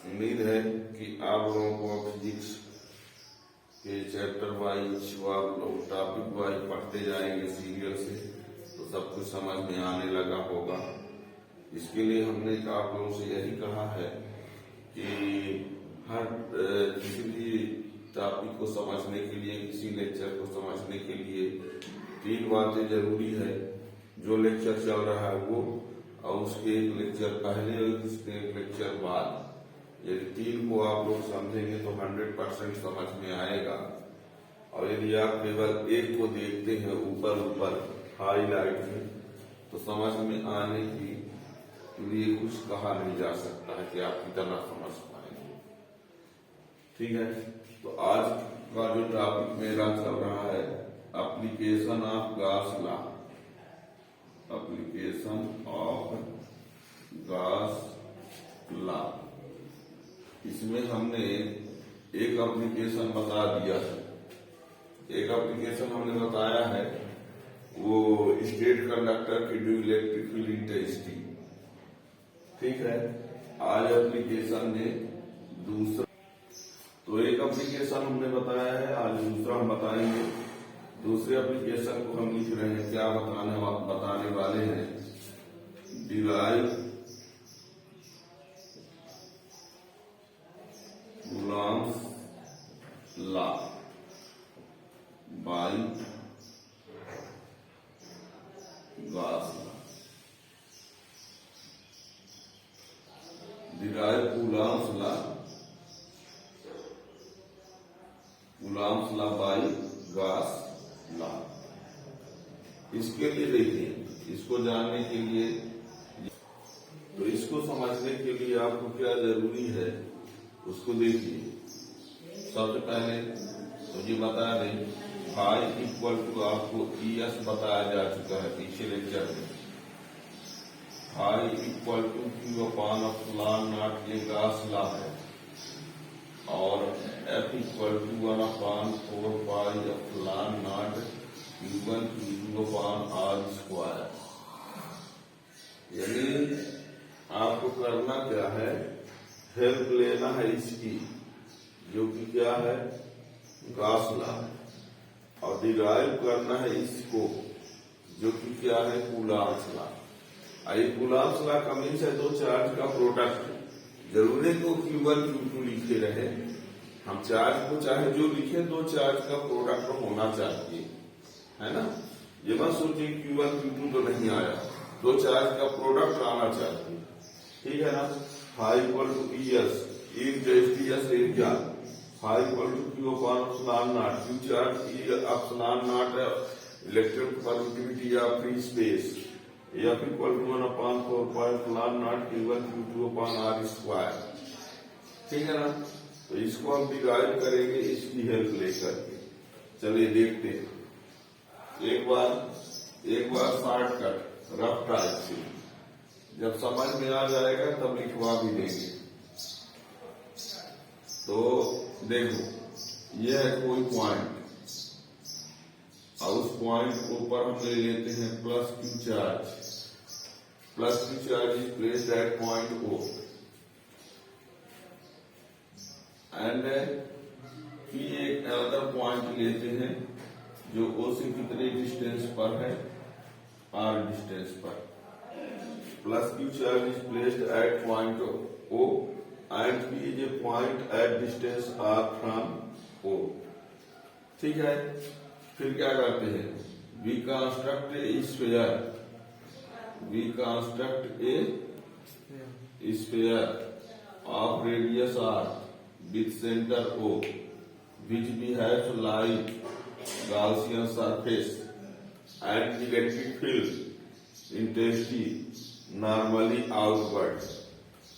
उम्मीद है कि आप लोगों को फिजिक्स के चैप्टर वाइज व आप लोग टॉपिक वाइज पढ़ते जाएंगे सीरियल से, तो सब कुछ समझ में आने लगा होगा। इसके लिए हमने आप लोगों से यही कहा है कि हर किसी भी टॉपिक को समझने के लिए, किसी लेक्चर को समझने के लिए 3 बातें जरूरी है। जो लेक्चर चल रहा है वो, और उसके एक लेक्चर पहले और उसके एक लेक्चर बाद, यदि 3 को आप लोग समझेंगे तो 100% समझ में आएगा। और यदि आप केवल एक को देखते हैं ऊपर हाईलाइट में, तो समझ में आने की लिए कुछ कहा नहीं जा सकता है कि आप कितना समझ पाएंगे। ठीक है, तो आज का जो टॉपिक मेरा चल रहा है, application of Gauss law. Application of Gauss law, इसमें हमने एक एप्लीकेशन बता दिया है। एक एप्लीकेशन हमने बताया है, वो स्टेट कंडक्टर की ड्यू इलेक्ट्रिक फील्ड इंटेंसिटी। ठीक है, आज एप्लीकेशन में दूसरा, तो एक एप्लीकेशन हमने बताया है, आज दूसरा हम बताएंगे। दूसरे एप्लीकेशन को हम लिख रहे हैं, क्या बताने वाले हैं, derive Coulomb's law by Gauss law. Derive Coulomb's law by Gauss law. इसके लिए देखिए, इसको जानने के लिए, तो इसको समझने के लिए आपको क्या जरूरी है उसको देखिए। सबसे पहले तो ये बता दें, फाई इक्वल टू आपको ES बताया जा चुका है पिछले लेक्चर में। Phi equal to Q upon epsilon naught, ये गॉस लॉ है। और F equal to 1 upon 4 pi epsilon naught Q1 Q2 upon R square. यानी आपको करना क्या है, हेल्प लेना है इसकी, जो कि क्या है, गॉस लॉ है, और डिराइव करना है इसको, जो कि क्या है, कूलॉम्स लॉ। ये कूलॉम्स लॉ का मीन्स है दो चार्ज का प्रोडक्ट। जरूरी को Q1 Q2 लिखे रहे, हम चार्ज को चाहे जो लिखे, दो चार्ज का प्रोडक्ट होना चाहिए, है ना। ये मत सोचिए Q1 Q2 तो नहीं आया, दो चार्ज का प्रोडक्ट आना चाहिए। ठीक है ना। Phi equal to ES, ES area, phi equal to Q upon epsilon naught, Q charge, E epsilon naught electric permittivity या free space, F equal to 1 upon 4 pi epsilon naught Q1 Q2 upon R square. ठीक है ना। तो इसको हम derive करेंगे इसकी help लेकर के। चलिए देखते हैं एक बार शॉर्टकट रफ टाइप से, जब समझ में आ जाएगा तब लिखवा भी देंगे। तो देखो, यह है कोई पॉइंट, और उस पॉइंट के ऊपर हम ले लेते हैं plus Q charge. Plus Q charge is placed at point O, and P एक अदर पॉइंट लेते हैं जो O से कितने डिस्टेंस पर है, R डिस्टेंस पर। Plus Q charge is placed at point O and P is a point at distance R from O। ठीक है, फिर क्या करते हैं, we construct a sphere of radius R with center O, which behaves like Gaussian surface and electric field intensity normally outward.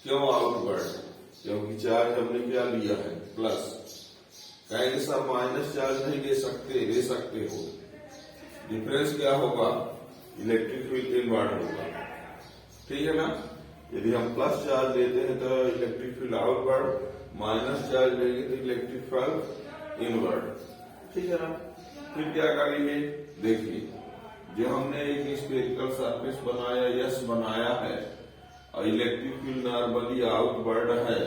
क्यों outward, क्योंकि charge हमने क्या लिया है, प्लस। कहेंगे सब माइनस चार्ज नहीं ले सकते हो, डिफरेंस क्या होगा, इलेक्ट्रिक फील्ड इनवर्ड होगा। ठीक है ना। यदि हम प्लस चार्ज लेते हैं तो electric field outward, minus charge लेंगे तो इलेक्ट्रिक फील्ड इनवर्ड। ठीक है ना। फिर क्या करेंगे, देखिए, जो हमने एक स्फेरिकल सरफेस बनाया, S बनाया है, और इलेक्ट्रिक फील्ड नॉर्मली आउटवर्ड है,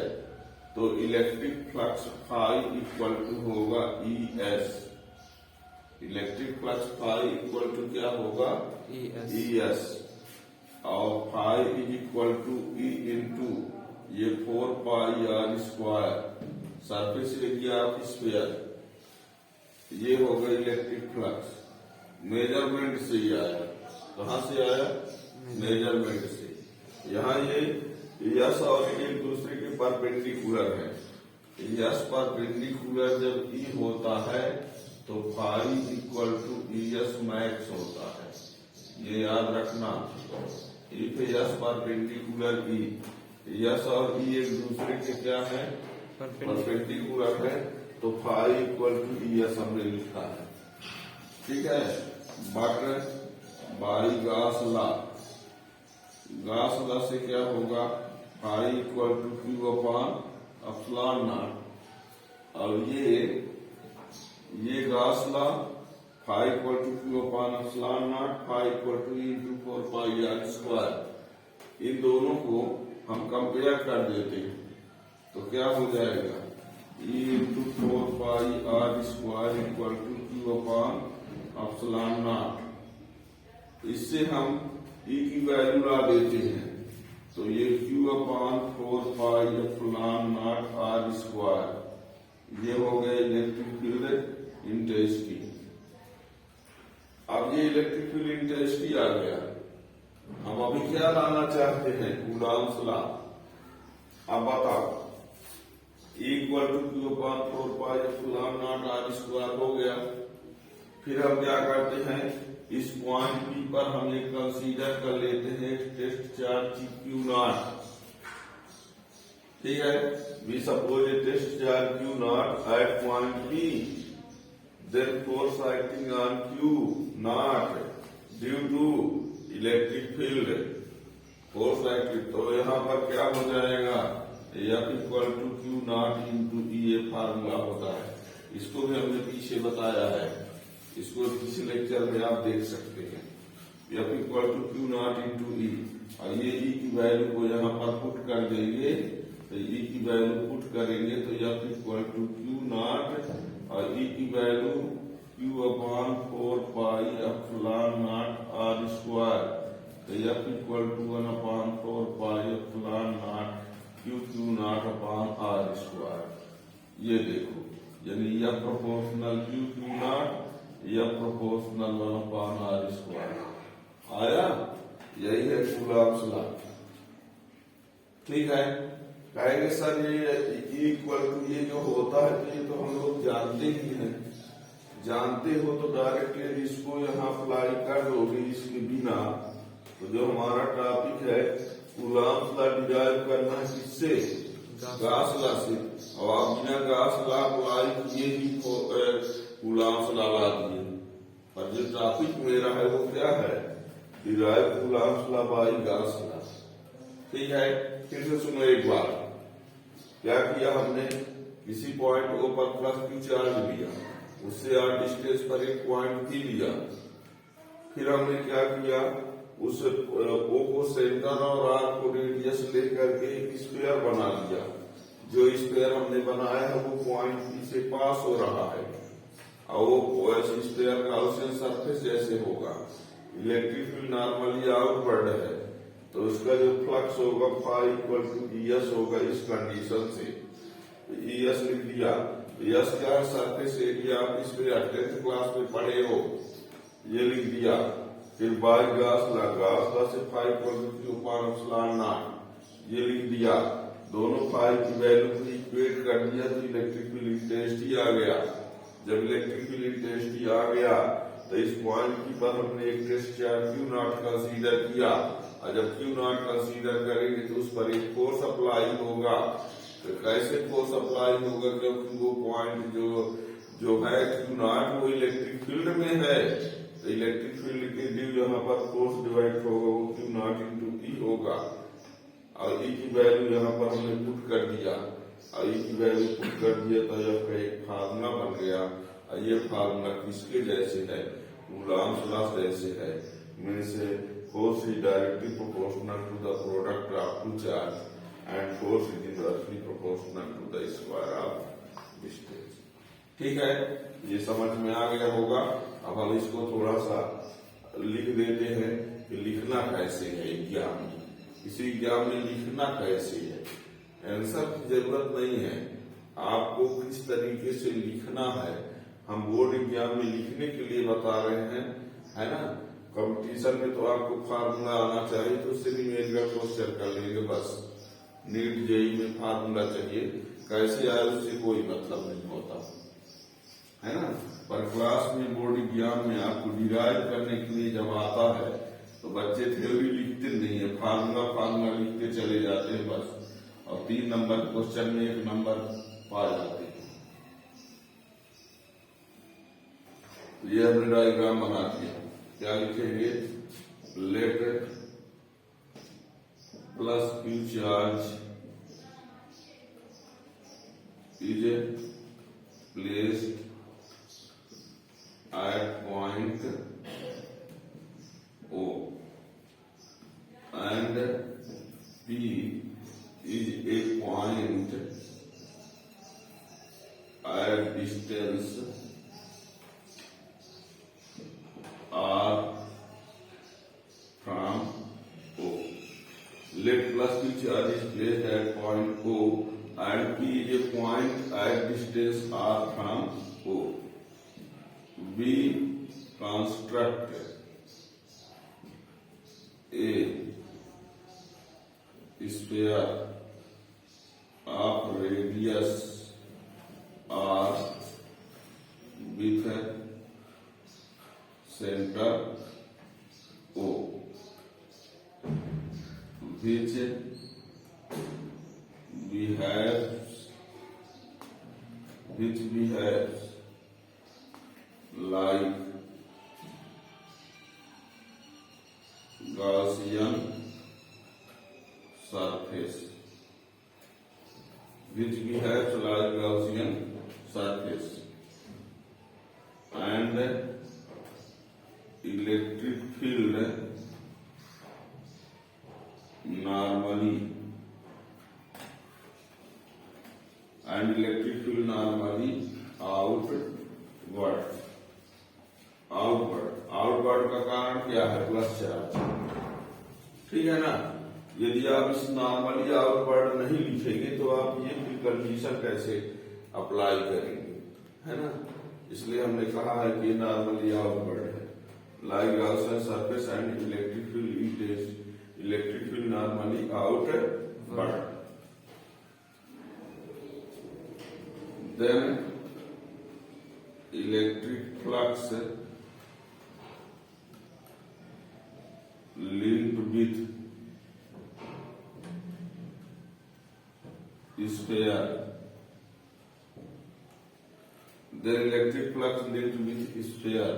तो electric flux phi equal to होगा ES। Electric flux phi equal to क्या होगा? ES। और phi is equal to E into ये 4 pi R square surface area of sphere. ये हो गया इलेक्ट्रिक फ्लक्स। मेजरमेंट से ही आया। कहाँ से आया? मेजरमेंट से। यहाँ ये यस और एक दूसरे के परपेंडिकुलर है। यस परपेंडिकुलर जब E होता है तो phi equal to ES max होता है। ये याद रखना। If S perpendicular E, S और E एक दूसरे के क्या है? परपेंडिकुलर है। तो फाई इक्वल टू ES हमने लिखा है। ठीक है। But by Gauss law, Gauss law से क्या होगा? Phi equal to Q upon epsilon naught. और ये Gauss law phi equal to Q upon epsilon naught, phi equal to E into 4 pi R square. इन दोनों को हम कंपेयर कर देते हैं तो क्या हो जाएगा? E into 4 pi R square equal to Q upon epsilon naught. इससे हम E की वैल्यू ला देते हैं तो ये Q upon 4 pi epsilon naught R square. ये हो गया इलेक्ट्रिक फील्ड इंटेंसिटी। अब ये इलेक्ट्रिक फील्ड इंटेंसिटी आ गया। हम अभी क्या लाना चाहते हैं? Coulomb's law. अब बताओ, equal to Q upon 4 pi epsilon naught R square हो गया। फिर हम क्या करते हैं? इस पॉइंट P पर हम ये कंसीडर कर लेते हैं टेस्ट चार्ज Q नॉट। ठीक है। We suppose a test charge Q naught at point P, then force acting on Q naught due to electric field force active. तो यहाँ पर क्या हो जाएगा? F equal to Q naught into E। ये formula होता है। इसको भी हमने पीछे बताया है। इसको किसी लेक्चर में आप देख सकते हैं। F equal to Q naught into E। और ये E की वैल्यू को यहाँ पर पुट कर देंगे तो E की वैल्यू पुट करेंगे तो F equal to Q naught और E की value Q upon 4 pi epsilon naught R square. तो F equal to 1 upon 4 pi epsilon naught Q naught upon R square. ये देखो, यानी F proportional Q naught, F proportional 1 upon R square आया। यही है Coulomb's law. ठीक है। कहेंगे सर ये इक्वल टू ये जो होता है तो ये तो हम लोग जानते ही हैं। जानते हो तो डायरेक्टली इसको यहाँ अप्लाई कर दोगे इसके बिना। तो जो हमारा टॉपिक है कूलॉम्स लॉ डिराइव करना है किससे? गॉस लॉ से। और आप बिना गॉस लॉ अप्लाई किए ही कूलॉम्स लॉ ला दिए। और जो टॉपिक मेरा है वो क्या है? Derive Coulomb's law by Gauss law. ठीक है। फिर से सुनो एक बार। क्या किया हमने? किसी पॉइंट O पर प्लस Q चार्ज लिया, उससे R डिस्टेंस पर एक पॉइंट P लिया। फिर हमने क्या किया? उस O को सेंटर और R को रेडियस लेकर के एक स्फीयर बना लिया। जो स्फीयर हमने बनाया है वो पॉइंट P से पास हो रहा है और वो स्फीयर का गॉसियन सरफेस जैसे होगा। इलेक्ट्रिक फील्ड नॉर्मली आउटवर्ड है तो उसका जो फ्लक्स होगा फाई इक्वल टू ES होगा। इस कंडीशन से ES लिख दिया। ES क्या है? सरफेस एरिया आप इस पे 10th क्लास में पढ़े हो। ये लिख दिया। फिर बाय गॉस लॉ से phi equal to Q upon epsilon naught ये लिख दिया। दोनों फाई की वैल्यू को इक्वेट कर दिया तो इलेक्ट्रिक फील्ड इंटेंसिटी आ गया। जब इलेक्ट्रिक फील्ड इंटेंसिटी आ गया तो इस पॉइंट की पर हमने एक test charge Q naught consider किया। और जब Q नॉट कंसीडर करेंगे तो उस पर एक फोर्स अप्लाई होगा। तो कैसे फोर्स अप्लाई होगा? क्योंकि वो पॉइंट जो है Q नॉट वो इलेक्ट्रिक फील्ड में है तो इलेक्ट्रिक फील्ड के ड्यू यहाँ पर फोर्स डिवाइड होगा वो Q नॉट इंटू E होगा। और E की वैल्यू यहाँ पर हमने पुट कर दिया। और E की वैल्यू पुट कर दिया तो यह एक फार्मूला बन गया। और ये फार्मूला किसके जैसे है? कूलॉम्स लॉ जैसे है। Means force is directly proportional to the product of two charge. and force is inversely proportional to the square of distance। ठीक है, ये समझ में आ गया होगा। अब हम इसको थोड़ा सा लिख देते हैं कि लिखना कैसे है एग्जाम में, इसी एग्जाम में लिखना कैसे है। आंसर की जरूरत नहीं है, आपको किस तरीके से लिखना है हम बोर्ड एग्जाम में लिखने के लिए बता रहे हैं, है ना। कंपटीशन में तो आपको फार्मूला आना चाहिए, तो सिर्फ इमेज का क्वेश्चन कर लेंगे बस। नीट जेई में फार्मूला चाहिए, कैसे आए उससे कोई मतलब नहीं होता, है ना। पर क्लास में बोर्ड एग्जाम में आपको डिराइव करने के लिए जब आता है तो बच्चे थ्योरी लिखते नहीं है, फार्मूला लिखते चले जाते हैं बस, और 3 नंबर क्वेश्चन में 1 नंबर पा जाते हैं। तो ये हमने डायग्राम बना दिया, क्या लिखेंगे, late plus Q charge is placed at point O and P is a point at distance R from O। Let plus Q charge is placed at point O and P is a point at distance R from O। We construct a sphere of radius R with center O, which behaves like Gaussian surface, and electric field normally outward का कारण क्या है, plus charge, ठीक है ना। यदि आप इस नॉर्मली आउटवर्ड नहीं लिखेंगे तो आप ये फिर कंडीशन कैसे अप्लाई करेंगे, है ना। इसलिए हमने कहा है कि नॉर्मली आउटवर्ड है, like Gaussian surface and electric field normally outward. Then electric flux linked with sphere, then electric flux linked with sphere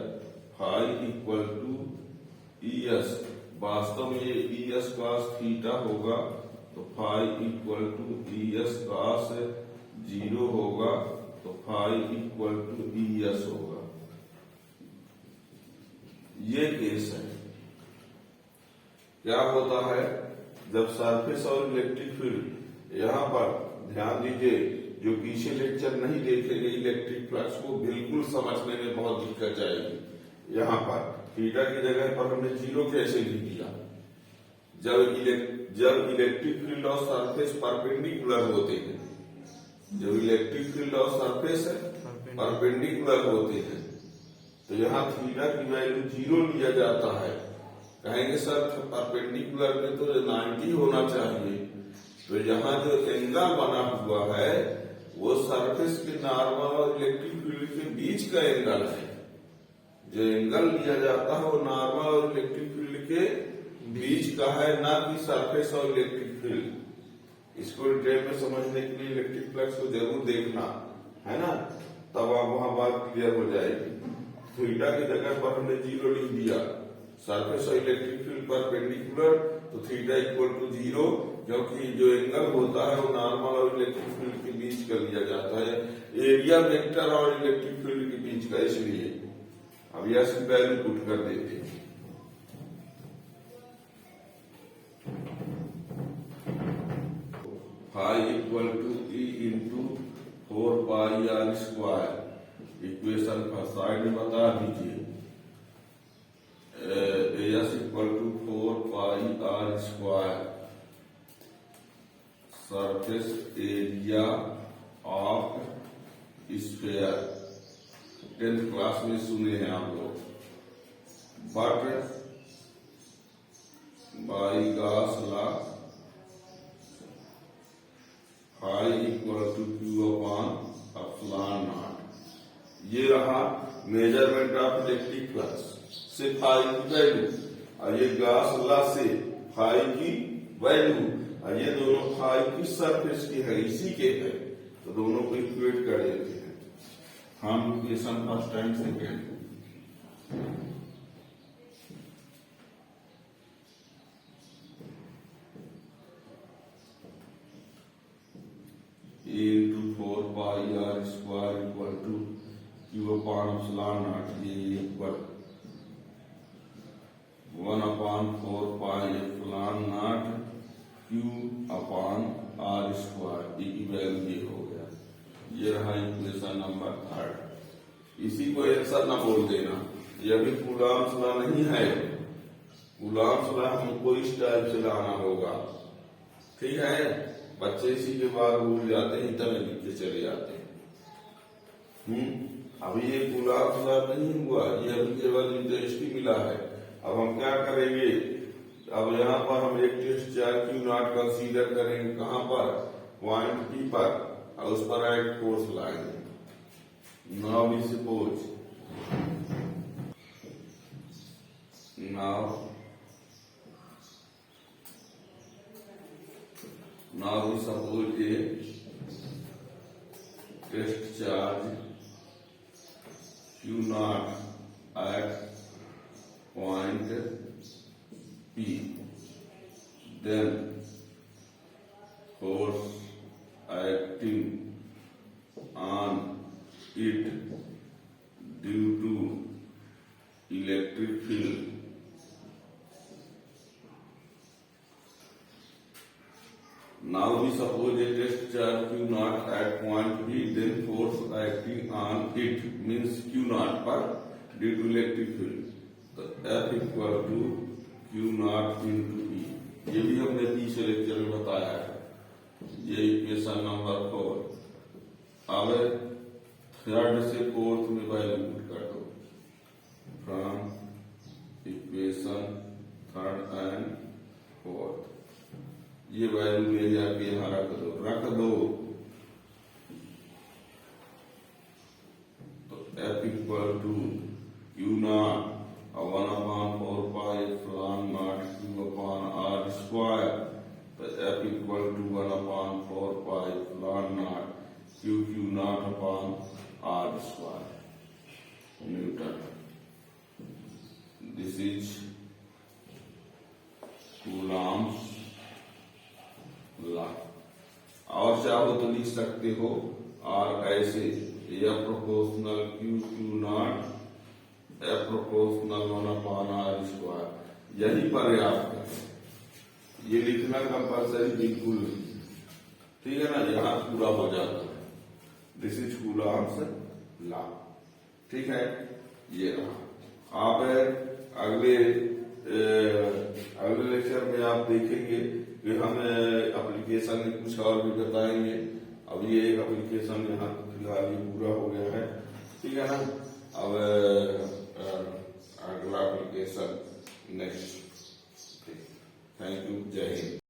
phi equal to ES। वास्तव में ये ES cos थीटा होगा तो phi equal to ES cos 0 होगा तो phi equal to ES होगा। ये case है। क्या होता है जब सरफेस और इलेक्ट्रिक फील्ड, यहाँ पर ध्यान दीजिए, जो पीछे लेक्चर नहीं देखेंगे इलेक्ट्रिक फ्लक्स को बिल्कुल समझने में बहुत दिक्कत जाएगी। यहाँ पर थीटा की जगह पर हमने 0 कैसे लिख दिया, जब इलेक्ट्रिक फील्ड और सरफेस परपेंडिकुलर होते हैं, जब इलेक्ट्रिक फील्ड और सरफेस परपेंडिकुलर होते हैं तो यहाँ थीटा की वैल्यू 0 लिया जाता है। कहेंगे सर परपेंडिकुलर में तो 90 होना चाहिए, तो यहाँ जो एंगल बना हुआ है वो सरफेस के नॉर्मल और इलेक्ट्रिक फील्ड के बीच का एंगल है। जो एंगल लिया जाता है वो नॉर्मल और इलेक्ट्रिक फील्ड के बीच का है, ना कि सरफेस और इलेक्ट्रिक फील्ड। इसको डिटेल में समझने के लिए इलेक्ट्रिक फ्लक्स को जरूर देखना, है ना, तब आप वहां बात क्लियर हो जाएगी। थीटा की जगह पर हमने 0 लिख दिया, सरफेस और इलेक्ट्रिक फील्ड परपेंडिकुलर तो थीटा इक्वल टू 0, क्योंकि जो एंगल होता है वो नॉर्मल और इलेक्ट्रिक फील्ड के बीच का लिया जाता है, एरिया वेक्टर और इलेक्ट्रिक फील्ड के बीच का। इसलिए अब यह वैल्यू पुट कर देते हैं। Phi equal to E into 4 pi R square. Equation first side में बता दीजिए। S equal to 4 pi R square surface area of sphere. 10th class में सुने हैं आप लोग। But by Gauss law phi equal to Q upon epsilon naught. ये रहा मेजरमेंट ऑफ इलेक्ट्रिक फ्लक्स से फाई की वैल्यू, और ये गॉस लॉ से फाई की वैल्यू, और ये दोनों फाई की सरफेस की है, इसी के है, तो दोनों को इक्वेट कर देते हैं हम equation first and second. Into 4 pi R square equal to Q upon epsilon naught. ये equal 1 upon 4 pi epsilon naught Q upon R square. की वैल्यू ये हो गया। ये रहा इक्वेशन नंबर 3। इसी को आंसर ना बोल देना, ये अभी कूलॉम्स लॉ नहीं है। कूलॉम्स लॉ हमको इस टाइप से लाना होगा, ठीक है। बच्चे इसी के बाद भूल जाते हैं, इतना लिख के चले जाते हैं। अभी ये कूलॉम्स लॉ नहीं हुआ, ये अभी केवल इंटेंसिटी मिला है। अब हम क्या करेंगे, अब यहाँ पर हम एक test charge Q naught consider करेंगे। कहाँ पर? पॉइंट पी पर, और उस पर एक फोर्स लाएंगे। Now we suppose, now we suppose a test charge Q naught at point P, then force acting on it due to electric field Now we suppose a test charge Q naught at point P, then force acting on it means Q naught पर due to electric field, तो F equal to Q naught into E। ये भी हमने तीसरे lecture में बताया है। ये इक्वेशन नंबर 4। अब थर्ड से फोर्थ में वैल्यू पुट कर दो from equation third and fourth. ये वैल्यू ले जाके यहाँ रख दो। तो F equal to Q naught 1 upon 4 pi epsilon naught Q upon R square. तो F equal to 1 upon 4 pi epsilon naught Q naught upon R square newton. This is Coulomb's law. और चाहो तो लिख सकते हो और ऐसे, F proportional Q naught F proportional 1 upon R square. यही पर्याप्त है, ये लिखना कंपल्सरी बिल्कुल नहीं, ठीक है ना। यहाँ पूरा हो जाता है। दिस इज कूलॉम्स लॉ, ठीक है। ये रहा। आप अगले लेक्चर में आप देखेंगे कि हम एप्लीकेशन में कुछ और भी बताएंगे। अब ये एक एप्लीकेशन यहाँ फिलहाल ये पूरा हो गया है, ठीक है ना। अब अगला एप्लीकेशन नेक्स्ट। थैंक यू, जय हिंद।